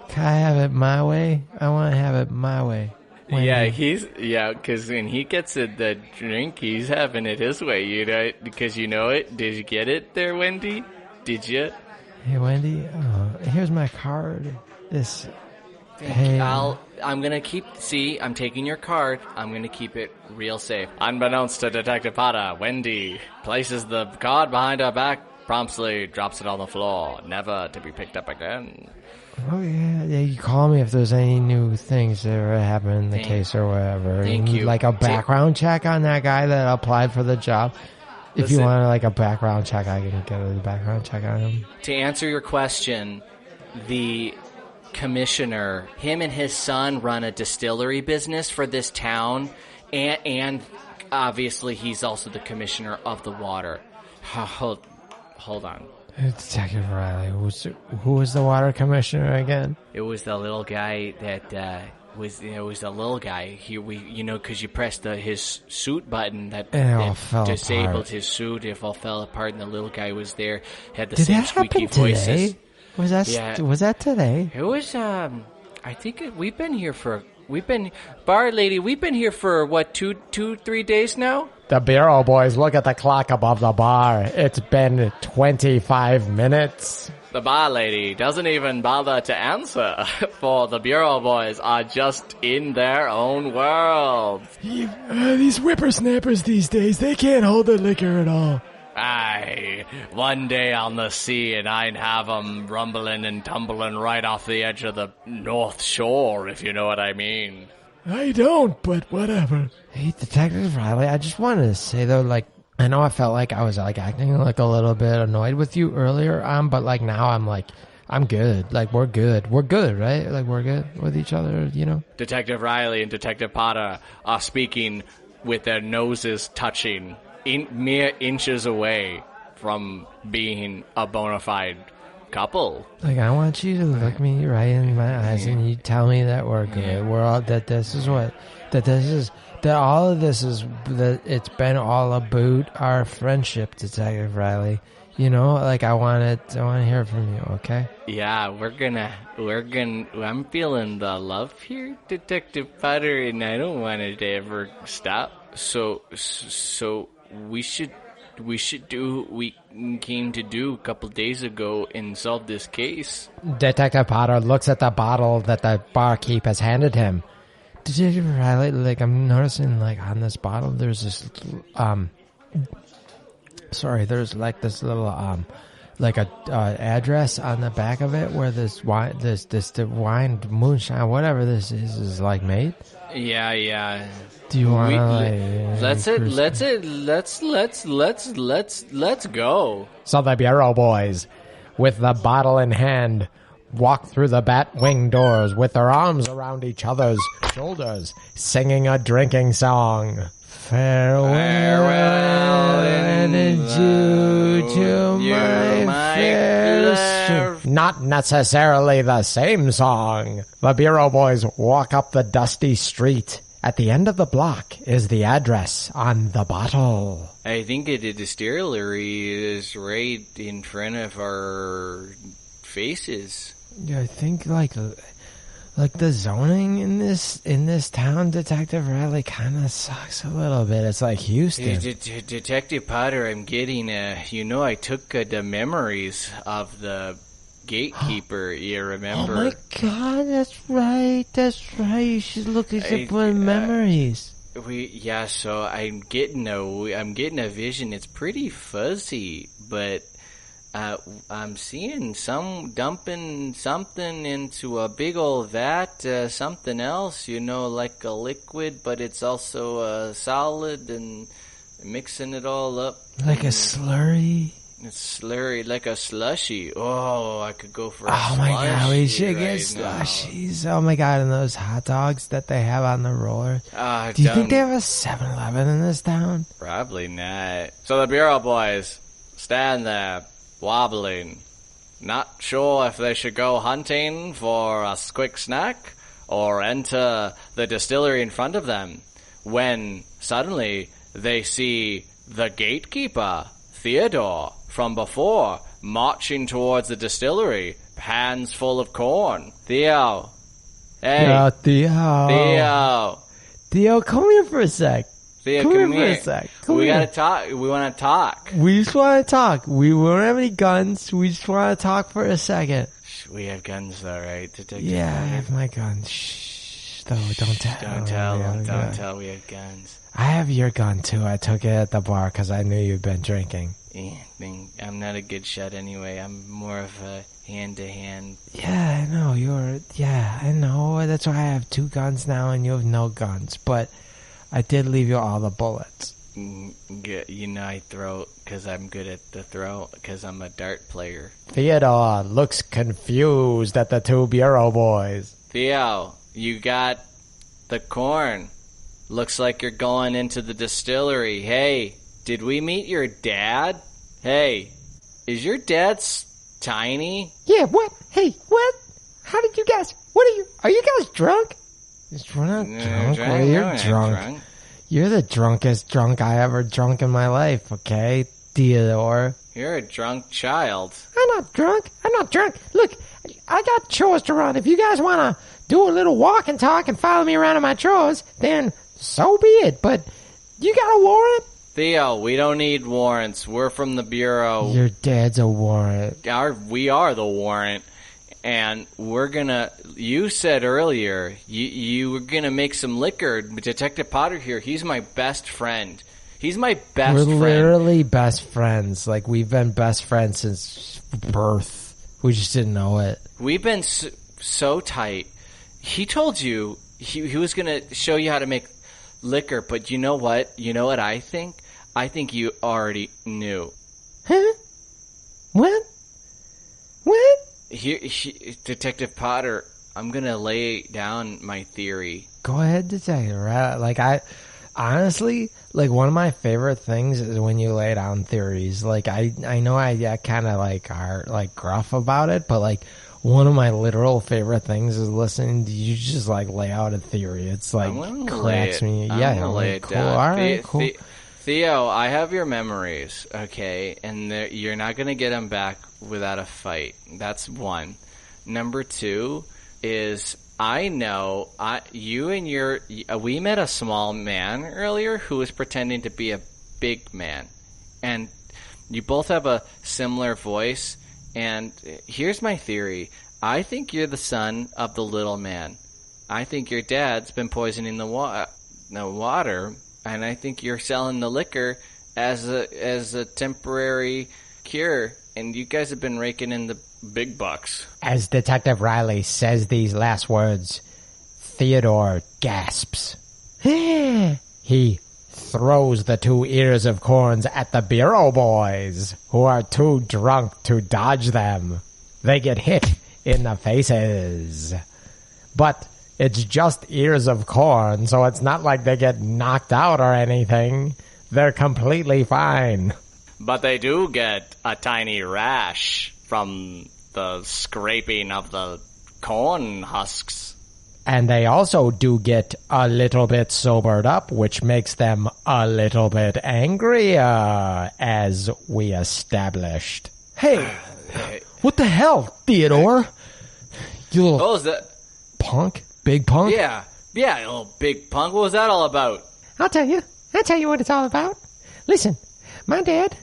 can I have it my way? I want to have it my way. Wendy. Yeah, because when he gets the drink, he's having it his way, you know, because you know it. Did you get it there, Wendy? Did you? Hey, Wendy, here's my card. I'm taking your card. I'm going to keep it real safe. Unbeknownst to Detective Potter, Wendy places the card behind her back, promptly drops it on the floor, never to be picked up again. Oh, yeah, you call me if there's any new things that ever happen in the case or whatever. Thank you. Like a background check on that guy that applied for the job. If you want like a background check, I can get a background check on him. To answer your question, the commissioner, him and his son run a distillery business for this town, and obviously he's also the commissioner of the water. Hold on. Detective Riley, who was the water commissioner again? It was the little guy that was the little guy here. Because you pressed his suit button that disabled apart. His suit. It all fell apart, and the little guy was there. Had the Did same that squeaky happen voices. Today? Was that today? It was. I think we've been here for. Bar lady. We've been here for what 3 days now. The bureau boys, look at the clock above the bar. It's been 25 minutes. The bar lady doesn't even bother to answer, for the bureau boys are just in their own world. These whippersnappers these days, they can't hold their liquor at all. Aye, one day on the sea and I'd have 'em rumbling and tumbling right off the edge of the North Shore, if you know what I mean. I don't, but whatever. Hey, Detective Riley, I just wanted to say, though, like, I know I felt like I was, like, acting, like, a little bit annoyed with you earlier, but, like, now I'm, like, I'm good. Like, we're good. We're good, right? Like, we're good with each other, you know? Detective Riley and Detective Potter are speaking with their noses touching mere inches away from being a bona fide couple. Like, I want you to look me right in my eyes and you tell me that we're good. We're all, that all of this is, that it's been all about our friendship, Detective Riley. You know, like, I want to hear from you, okay? Yeah, I'm feeling the love here, Detective Potter, and I don't want it to ever stop. So we should do what we came to do a couple days ago and solve this case. Detective Potter looks at the bottle that the barkeep has handed him. Detective Riley, like, I'm noticing, like, on this bottle, there's this, there's, like, this little, like, a address on the back of it where this wine, the wine, moonshine, whatever this is, like, made. Yeah. Do you want to, Let's go. So the Bureau boys, with the bottle in hand, walk through the bat-wing doors with their arms around each other's shoulders, singing a drinking song. Farewell and adieu to my fair. Not necessarily the same song. The Bureau boys walk up the dusty street. At the end of the block is the address on the bottle. I think the distillery is right in front of our faces. Yeah, I think like the zoning in this town, Detective Riley, kind of sucks a little bit. It's like Houston. Detective Potter, I'm getting I took the memories of the gatekeeper. You remember? Oh my God, that's right. You should look at your memories. So I'm getting a vision. It's pretty fuzzy, but I'm seeing some dumping something into a big old vat, something else, like a liquid, but it's also a solid, and mixing it all up. Like a slurry? It's slurry, like a slushy. Oh, I could go for a slushy. Oh my God, we should right get slushies. Oh my God, and those hot dogs that they have on the roller. Do you think they have a 7-Eleven in this town? Probably not. So the Bureau boys stand there, wobbling, not sure if they should go hunting for a quick snack or enter the distillery in front of them, when suddenly they see the gatekeeper, Theodore, from before, marching towards the distillery, hands full of corn. Theo. Hey. Yeah, Theo. Theo, come here for a sec. Theo, come here for a sec. We gotta talk. We want to talk. We just want to talk. We don't have any guns. We just want to talk for a second. We have guns, though, right, Detective? Yeah, I have my guns. Shh, though, don't tell. Don't tell we have guns. I have your gun, too. I took it at the bar because I knew you'd been drinking. I'm not a good shot anyway. I'm more of a hand-to-hand. Yeah, I know. I know. That's why I have 2 guns now and you have no guns. But I did leave you all the bullets. I throw because I'm good at the throw because I'm a dart player. Theodore looks confused at the 2 Bureau boys. Theo, you got the corn. Looks like you're going into the distillery. Hey, did we meet your dad? Hey, is your dad tiny? Yeah, what? Hey, what? How did you guys... Are you guys drunk? We're not drunk. Well, you're drunk. You're the drunkest drunk I ever drunk in my life, okay, Theodore? You're a drunk child. I'm not drunk. Look, I got chores to run. If you guys want to do a little walk and talk and follow me around in my chores, then so be it. But you got a warrant? Theo, we don't need warrants. We're from the Bureau. Your dad's a warrant. We are the warrant. And we're gonna, you said earlier, you were gonna make some liquor. Detective Potter here, he's my best friend. He's my best friend. We're literally best friends. Like, we've been best friends since birth. We just didn't know it. We've been so tight. He told you he was gonna show you how to make liquor, but you know what? You know what I think? I think you already knew. Huh? What? What? Detective Potter, I'm gonna lay down my theory. Go ahead, Detective. Like, I honestly, like, one of my favorite things is when you lay down theories. Like, I know I kind of like are like gruff about it, but like one of my literal favorite things is listening to you just like lay out a theory. It's like cracks me. I'm gonna lay it cool. down. All right, cool. Theo, I have your memories, okay, and you're not gonna get them back without a fight. That's one. Number two is I know we met a small man earlier who was pretending to be a big man, and you both have a similar voice. And here's my theory: I think you're the son of the little man. I think your dad's been poisoning the water, and I think you're selling the liquor as a temporary cure. And you guys have been raking in the big bucks. As Detective Riley says these last words, Theodore gasps. He throws the 2 ears of corns at the Bureau boys, who are too drunk to dodge them. They get hit in the faces. But it's just ears of corn, so it's not like they get knocked out or anything. They're completely fine. But they do get a tiny rash from the scraping of the corn husks. And they also do get a little bit sobered up, which makes them a little bit angrier, as we established. Hey, what the hell, Theodore? You little what was that? Punk? Big punk? Yeah, you little big punk. What was that all about? I'll tell you what it's all about. Listen, my dad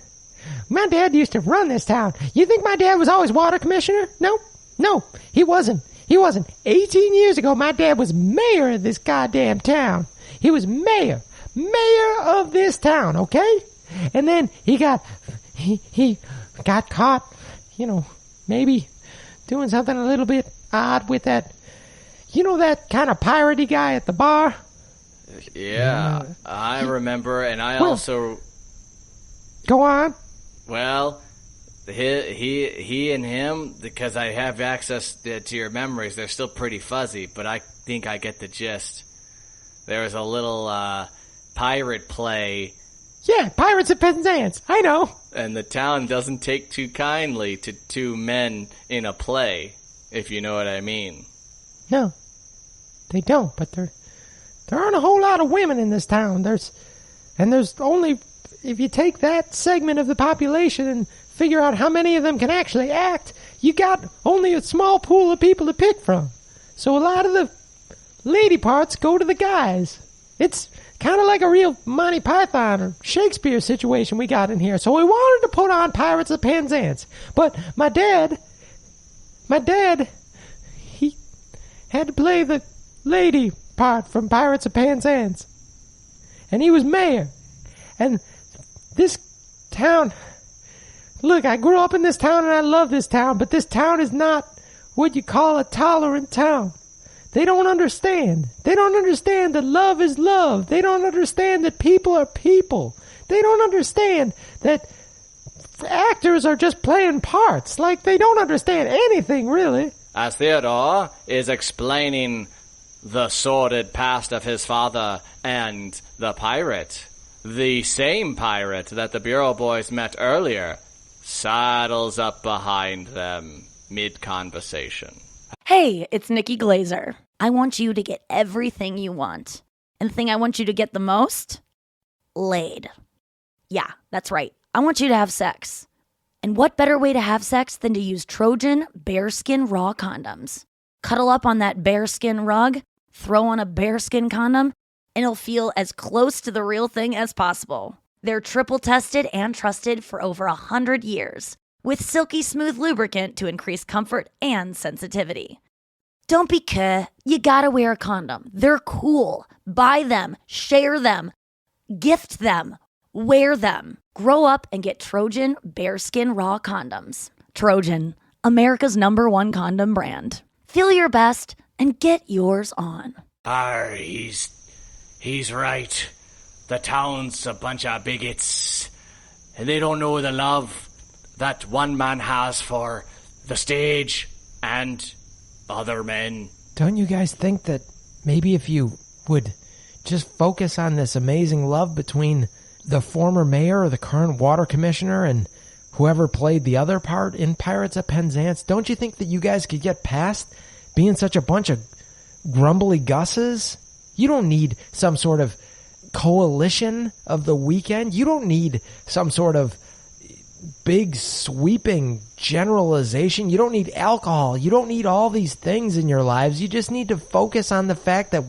used to run this town. You think my dad was always water commissioner? No, he wasn't. 18 years ago, my dad was mayor of this goddamn town. He was mayor of this town, okay? And then he got caught, maybe doing something a little bit odd with that, that kind of piratey guy at the bar? Yeah, I remember, and also... Go on. Well, he and him, because I have access to your memories, they're still pretty fuzzy, but I think I get the gist. There was a little pirate play. Yeah, Pirates of Penzance, I know. And the town doesn't take too kindly to 2 men in a play, if you know what I mean. No, they don't, but there aren't a whole lot of women in this town. There's only... If you take that segment of the population and figure out how many of them can actually act, you got only a small pool of people to pick from. So a lot of the lady parts go to the guys. It's kind of like a real Monty Python or Shakespeare situation we got in here. So we wanted to put on Pirates of Penzance. But my dad, he had to play the lady part from Pirates of Penzance. And he was mayor. And this town, look, I grew up in this town and I love this town, but this town is not what you call a tolerant town. They don't understand. They don't understand that love is love. They don't understand that people are people. They don't understand that actors are just playing parts. Like, they don't understand anything, really. As Theodore is explaining the sordid past of his father and the pirate, the same pirate that the Bureau boys met earlier sidles up behind them mid-conversation. Hey, it's Nikki Glazer. I want you to get everything you want. And the thing I want you to get the most? Laid. Yeah, that's right. I want you to have sex. And what better way to have sex than to use Trojan bearskin raw condoms? Cuddle up on that bearskin rug, throw on a bearskin condom, and it'll feel as close to the real thing as possible. They're triple tested and trusted for over 100 years, with silky smooth lubricant to increase comfort and sensitivity. Don't be cuh. You gotta wear a condom. They're cool. Buy them. Share them. Gift them. Wear them. Grow up and get Trojan Bearskin Raw condoms. Trojan, America's #1 condom brand. Feel your best and get yours on. He's right. The town's a bunch of bigots. And they don't know the love that one man has for the stage and other men. Don't you guys think that maybe if you would just focus on this amazing love between the former mayor or the current water commissioner and whoever played the other part in Pirates of Penzance, don't you think that you guys could get past being such a bunch of grumbly gusses? You don't need some sort of coalition of the weekend. You don't need some sort of big sweeping generalization. You don't need alcohol. You don't need all these things in your lives. You just need to focus on the fact that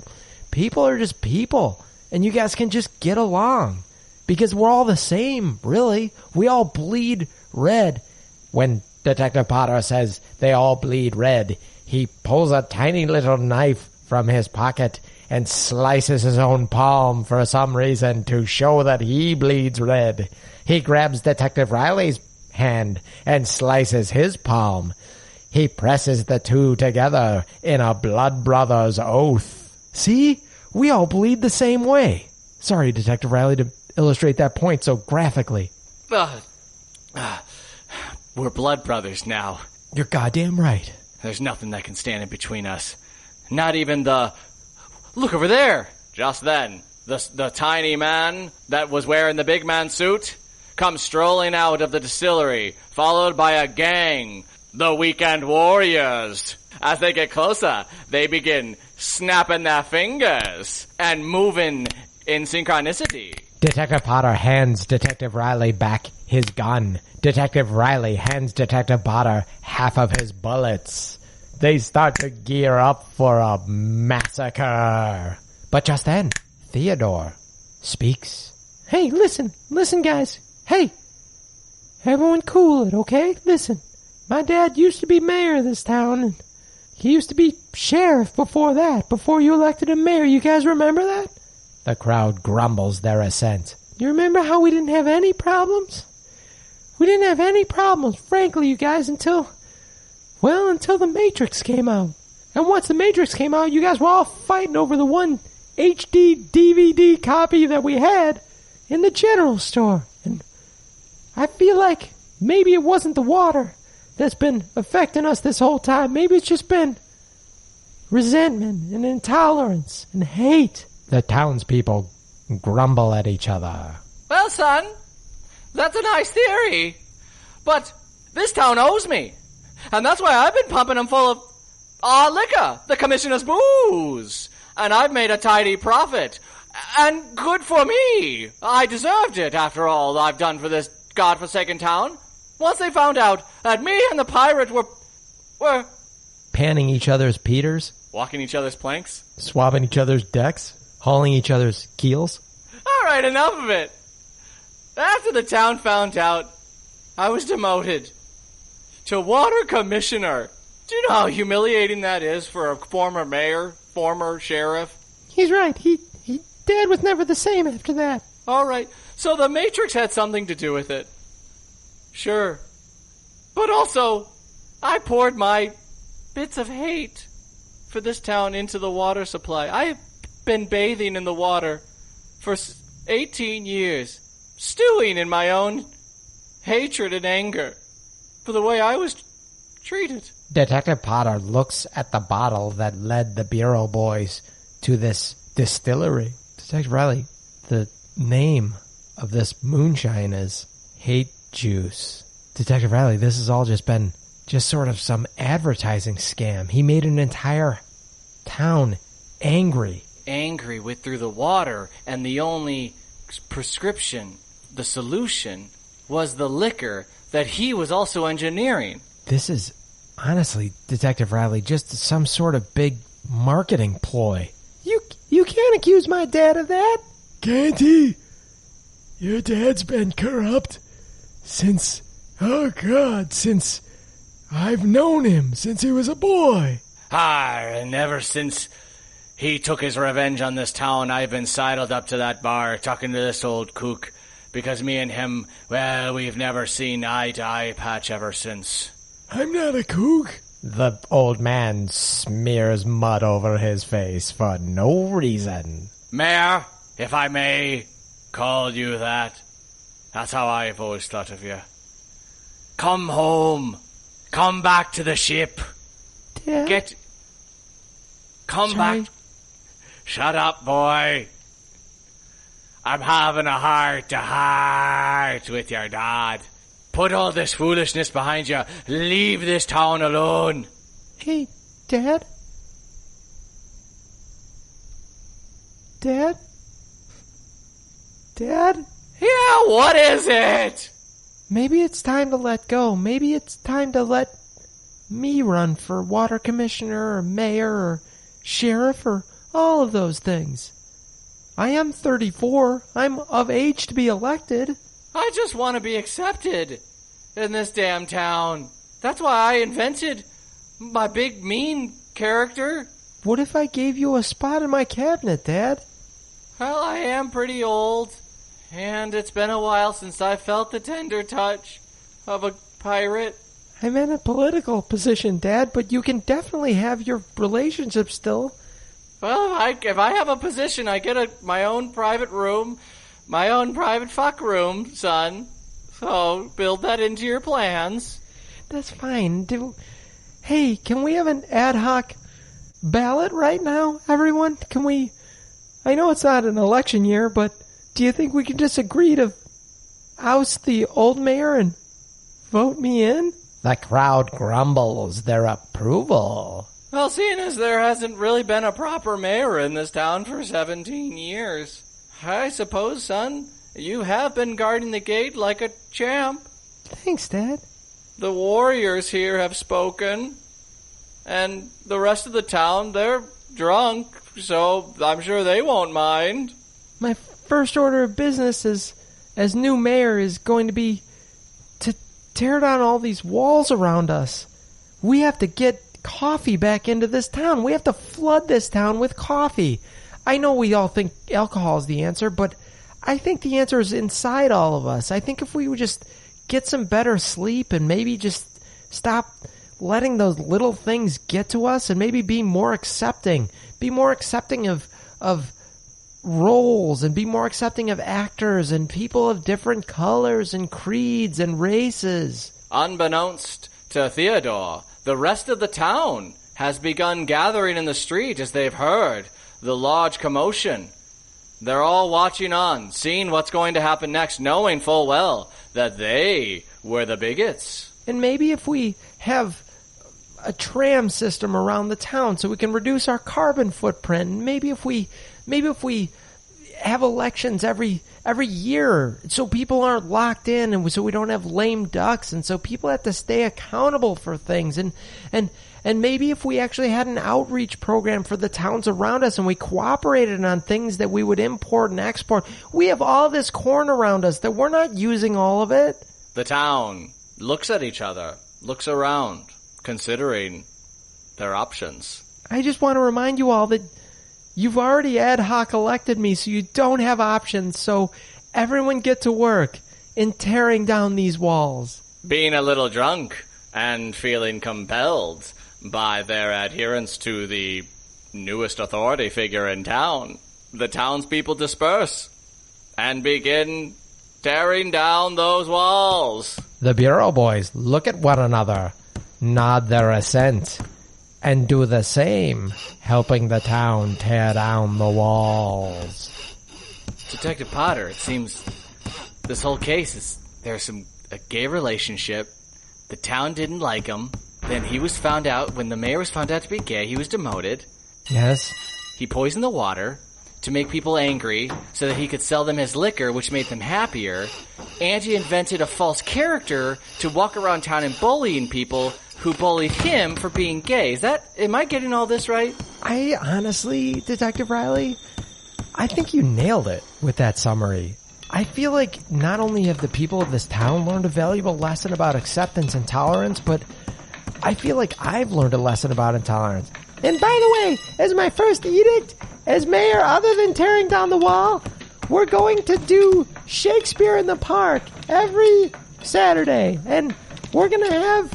people are just people and you guys can just get along. Because we're all the same, really. We all bleed red. When Detective Potter says they all bleed red, he pulls a tiny little knife from his pocket and slices his own palm for some reason to show that he bleeds red. He grabs Detective Riley's hand and slices his palm. He presses the two together in a blood brother's oath. See? We all bleed the same way. Sorry, Detective Riley, to illustrate that point so graphically. We're blood brothers now. You're goddamn right. There's nothing that can stand in between us. Not even the... Look over there! Just then, the tiny man that was wearing the big man suit comes strolling out of the distillery, followed by a gang, the Weekend Warriors. As they get closer, they begin snapping their fingers and moving in synchronicity. Detective Potter hands Detective Riley back his gun. Detective Riley hands Detective Potter half of his bullets. They start to gear up for a massacre. But just then, Theodore speaks. Hey, listen, guys. Hey, everyone cool it, okay? Listen, my dad used to be mayor of this town, and he used to be sheriff before that, before you elected him mayor. You guys remember that? The crowd grumbles their assent. You remember how we didn't have any problems? We didn't have any problems, frankly, you guys, until the Matrix came out. And once the Matrix came out, you guys were all fighting over the one HD DVD copy that we had in the general store. And I feel like maybe it wasn't the water that's been affecting us this whole time. Maybe it's just been resentment and intolerance and hate. The townspeople grumble at each other. Well, son, that's a nice theory. But this town owes me. And that's why I've been pumping them full of liquor, the commissioner's booze. And I've made a tidy profit. And good for me. I deserved it, after all I've done for this godforsaken town. Once they found out that me and the pirate were panning each other's peters, walking each other's planks, swabbing each other's decks, hauling each other's keels. All right, enough of it. After the town found out, I was demoted to water commissioner. Do you know how humiliating that is for a former mayor, former sheriff? He's right. Dad was never the same after that. All right, so the Matrix had something to do with it. Sure. But also, I poured my bits of hate for this town into the water supply. I have been bathing in the water for 18 years, stewing in my own hatred and anger for the way I was treated. Detective Potter looks at the bottle that led the Bureau boys to this distillery. Detective Riley, the name of this moonshine is Hate Juice. Detective Riley, this has all just been sort of some advertising scam. He made an entire town angry. Angry with through the water, and the only prescription, the solution, was the liquor that he was also engineering. This is, honestly, Detective Riley, just some sort of big marketing ploy. You can't accuse my dad of that. Can't he? Your dad's been corrupt since I've known him, since he was a boy. And ever since he took his revenge on this town, I've been sidled up to that bar talking to this old kook, because me and him, well, we've never seen eye-to-eye patch ever since. I'm not a kook. The old man smears mud over his face for no reason. Mayor, if I may call you that, that's how I've always thought of you. Come home. Come back to the ship. Dad? Come Sorry. back. Shut up, boy. I'm having a heart-to-heart with your dad. Put all this foolishness behind you. Leave this town alone. Hey, Dad? Dad? Dad? Yeah, what is it? Maybe it's time to let go. Maybe it's time to let me run for water commissioner or mayor or sheriff or all of those things. I am 34. I'm of age to be elected. I just want to be accepted in this damn town. That's why I invented my big mean character. What if I gave you a spot in my cabinet, Dad? Well, I am pretty old, and it's been a while since I felt the tender touch of a pirate. I'm in a political position, Dad, but you can definitely have your relationship still. Well, if I have a position, I get my own private room, my own private fuck room, son. So, build that into your plans. That's fine. Hey, can we have an ad hoc ballot right now, everyone? Can we... I know it's not an election year, but do you think we can just agree to oust the old mayor and vote me in? The crowd grumbles their approval. Well, seeing as there hasn't really been a proper mayor in this town for 17 years, I suppose, son, you have been guarding the gate like a champ. Thanks, Dad. The warriors here have spoken, and the rest of the town, they're drunk, so I'm sure they won't mind. My first order of business as new mayor is going to be to tear down all these walls around us. We have to get coffee back into this town. We have to flood this town with coffee. I know we all think alcohol is the answer, but I think the answer is inside all of us. I think if we would just get some better sleep and maybe just stop letting those little things get to us and maybe be more accepting of roles and be more accepting of actors and people of different colors and creeds and races. Unbeknownst to Theodore, the rest of the town has begun gathering in the street as they've heard the large commotion. They're all watching on, seeing what's going to happen next, knowing full well that they were the bigots. And maybe if we have a tram system around the town so we can reduce our carbon footprint, maybe if we have elections every year so people aren't locked in and so we don't have lame ducks and so people have to stay accountable for things and maybe if we actually had an outreach program for the towns around us and we cooperated on things that we would import and export. We have all this corn around us that we're not using all of it. The town looks at each other, looks around, considering their options. I just want to remind you all that you've already ad hoc elected me, so you don't have options, so everyone get to work in tearing down these walls. Being a little drunk and feeling compelled by their adherence to the newest authority figure in town, the townspeople disperse and begin tearing down those walls. The Bureau boys look at one another, nod their assent, and do the same, helping the town tear down the walls. Detective Potter, it seems this whole case is there's a gay relationship. The town didn't like him. Then he was found out, when the mayor was found out to be gay, he was demoted. Yes? He poisoned the water to make people angry so that he could sell them his liquor, which made them happier. And he invented a false character to walk around town and bullying people who bullied him for being gay. Am I getting all this right? I honestly, Detective Riley, I think you nailed it with that summary. I feel like not only have the people of this town learned a valuable lesson about acceptance and tolerance, but I feel like I've learned a lesson about intolerance. And by the way, as my first edict as mayor, other than tearing down the wall, we're going to do Shakespeare in the Park every Saturday. And we're going to have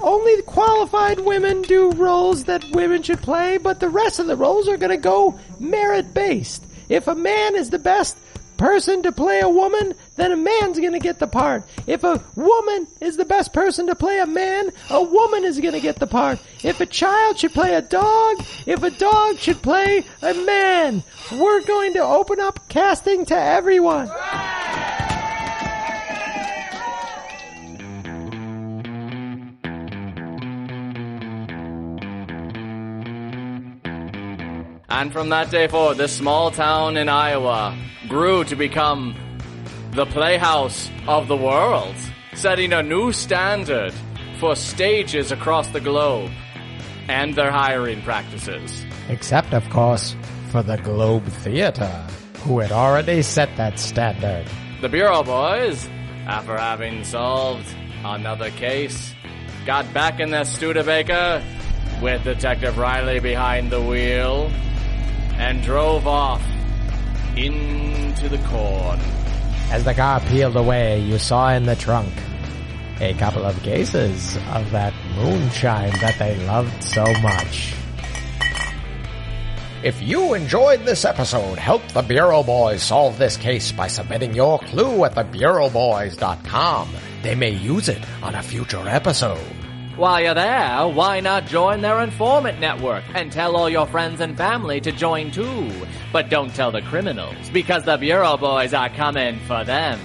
only qualified women do roles that women should play, but the rest of the roles are going to go merit-based. If a man is the best person to play a woman, then a man's going to get the part. If a woman is the best person to play a man, a woman is going to get the part. If a child should play a dog, if a dog should play a man, we're going to open up casting to everyone. And from that day forward, this small town in Iowa grew to become the playhouse of the world, setting a new standard for stages across the globe and their hiring practices. Except, of course, for the Globe Theater, who had already set that standard. The Bureau Boys, after having solved another case, got back in their Studebaker with Detective Riley behind the wheel and drove off into the corn. As the car peeled away, you saw in the trunk a couple of cases of that moonshine that they loved so much. If you enjoyed this episode, help the Bureau Boys solve this case by submitting your clue at thebureauboys.com. They may use it on a future episode. While you're there, why not join their informant network and tell all your friends and family to join too? But don't tell the criminals, because the Bureau Boys are coming for them.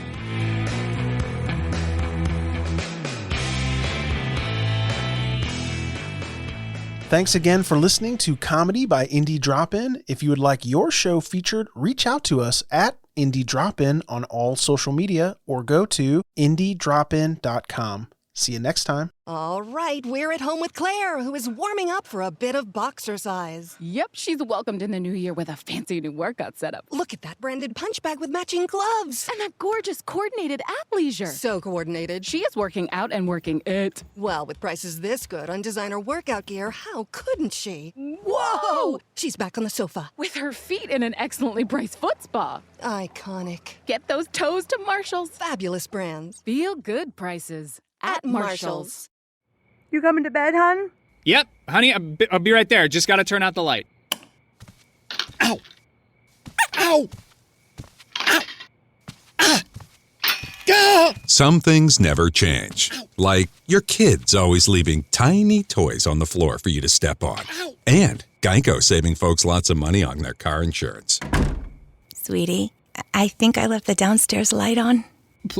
Thanks again for listening to Comedy by Indie Drop-In. If you would like your show featured, reach out to us at Indie Drop-In on all social media or go to indiedropin.com. See you next time. All right, we're at home with Claire, who is warming up for a bit of boxercise. Yep, she's welcomed in the new year with a fancy new workout setup. Look at that branded punch bag with matching gloves. And that gorgeous coordinated athleisure. So coordinated. She is working out and working it. Well, with prices this good on designer workout gear, how couldn't she? Whoa! She's back on the sofa. With her feet in an excellently priced foot spa. Iconic. Get those toes to Marshall's. Fabulous brands. Feel good prices at Marshall's. You coming to bed, hon? Yep, honey, I'll be right there. Just gotta turn out the light. Ow! Ow! Ow! Ah! Gah! Some things never change. Like your kids always leaving tiny toys on the floor for you to step on. And Geico saving folks lots of money on their car insurance. Sweetie, I think I left the downstairs light on.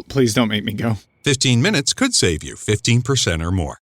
Please don't make me go. 15 minutes could save you 15% or more.